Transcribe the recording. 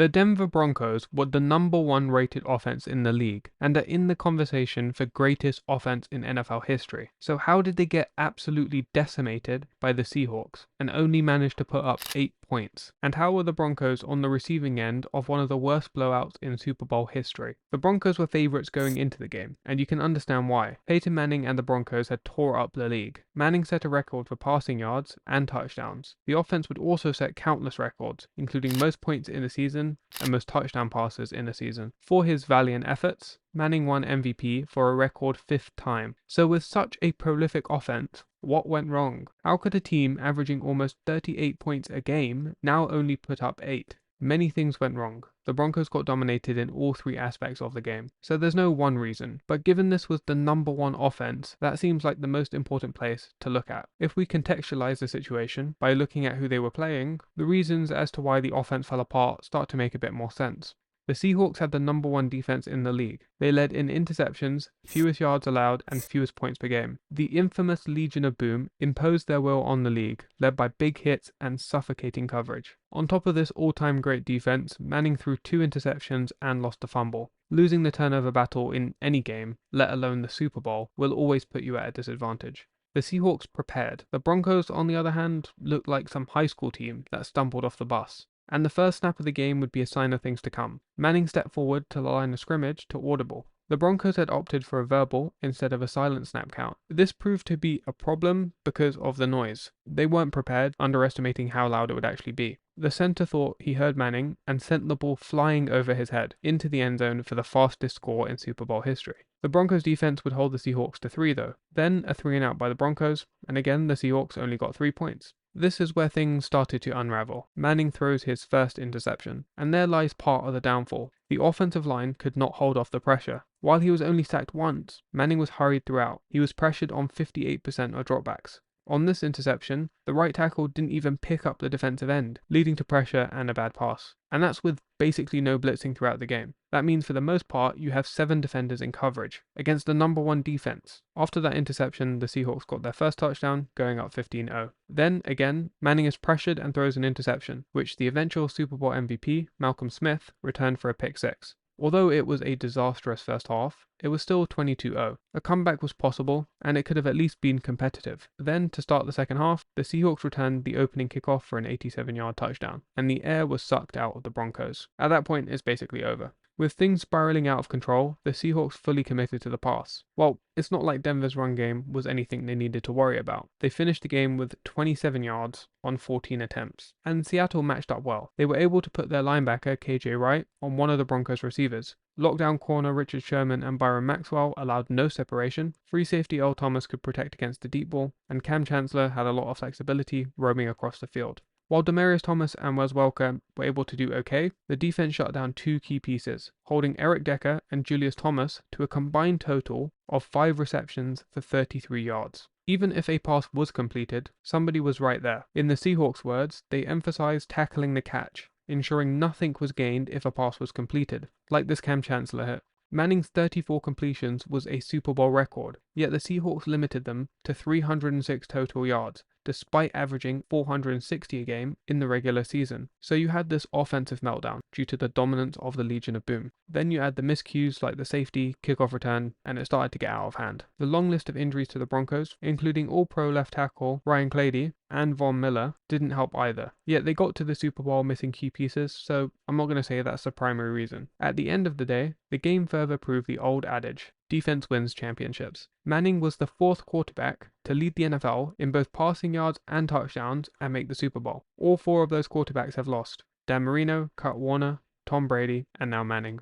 The Denver Broncos were the #1 rated offense in the league and are in the conversation for greatest offense in NFL history. So how did they get absolutely decimated by the Seahawks and only manage to put up 8 points? And how were the Broncos on the receiving end of one of the worst blowouts in Super Bowl history? The Broncos were favorites going into the game, and you can understand why. Peyton Manning and the Broncos had tore up the league. Manning set a record for passing yards and touchdowns. The offense would also set countless records, including most points in a season and most touchdown passes in a season. For his valiant efforts, Manning won MVP for a record 5th time. So with such a prolific offense, what went wrong? How could a team averaging almost 38 points a game now only put up 8? Many things went wrong. The Broncos got dominated in all 3 aspects of the game, so there's no one reason. But given this was the #1 offense, that seems like the most important place to look at. If we contextualize the situation by looking at who they were playing, the reasons as to why the offense fell apart start to make a bit more sense. The Seahawks had the #1 defense in the league. They led in interceptions, fewest yards allowed, and fewest points per game. The infamous Legion of Boom imposed their will on the league, led by big hits and suffocating coverage. On top of this all-time great defense, Manning threw 2 interceptions and lost a fumble. Losing the turnover battle in any game, let alone the Super Bowl, will always put you at a disadvantage. The Seahawks prepared. The Broncos, on the other hand, looked like some high school team that stumbled off the bus. And the first snap of the game would be a sign of things to come. Manning stepped forward to the line of scrimmage to audible. The Broncos had opted for a verbal instead of a silent snap count. This proved to be a problem because of the noise. They weren't prepared, underestimating how loud it would actually be. The center thought he heard Manning and sent the ball flying over his head into the end zone for the fastest score in Super Bowl history. The Broncos defense would hold the Seahawks to 3 though. Then a 3 and out by the Broncos, and again the Seahawks only got 3 points. This is where things started to unravel. Manning throws his first interception, and there lies part of the downfall. The offensive line could not hold off the pressure. While he was only sacked once, Manning was hurried throughout. He was pressured on 58% of dropbacks. On this interception, the right tackle didn't even pick up the defensive end, leading to pressure and a bad pass. And that's with basically no blitzing throughout the game. That means for the most part, you have 7 defenders in coverage against the #1 defense. After that interception, the Seahawks got their first touchdown, going up 15-0. Then, again, Manning is pressured and throws an interception, which the eventual Super Bowl MVP, Malcolm Smith, returned for a pick 6. Although it was a disastrous first half, it was still 22-0. A comeback was possible, and it could have at least been competitive. Then, to start the second half, the Seahawks returned the opening kickoff for an 87-yard touchdown, and the air was sucked out of the Broncos. At that point, it's basically over. With things spiraling out of control, the Seahawks fully committed to the pass. Well, it's not like Denver's run game was anything they needed to worry about. They finished the game with 27 yards on 14 attempts. And Seattle matched up well. They were able to put their linebacker, KJ Wright, on one of the Broncos receivers. Lockdown corner Richard Sherman and Byron Maxwell allowed no separation. Free safety Earl Thomas could protect against the deep ball, and Cam Chancellor had a lot of flexibility roaming across the field. While Demaryius Thomas and Wes Welker were able to do okay, the defense shut down 2 key pieces, holding Eric Decker and Julius Thomas to a combined total of 5 receptions for 33 yards. Even if a pass was completed, somebody was right there. In the Seahawks' words, they emphasized tackling the catch, ensuring nothing was gained if a pass was completed, like this Cam Chancellor hit. Manning's 34 completions was a Super Bowl record, yet the Seahawks limited them to 306 total yards, despite averaging 460 a game in the regular season. So you had this offensive meltdown due to the dominance of the Legion of Boom. Then you add the miscues like the safety, kickoff return, and it started to get out of hand. The long list of injuries to the Broncos, including all-pro left tackle Ryan Clady and Von Miller, didn't help either. Yet they got to the Super Bowl missing key pieces, so I'm not going to say that's the primary reason. At the end of the day, the game further proved the old adage, defense wins championships. Manning was the 4th quarterback to lead the NFL in both passing yards and touchdowns and make the Super Bowl. All 4 of those quarterbacks have lost: Dan Marino, Kurt Warner, Tom Brady, and now Manning.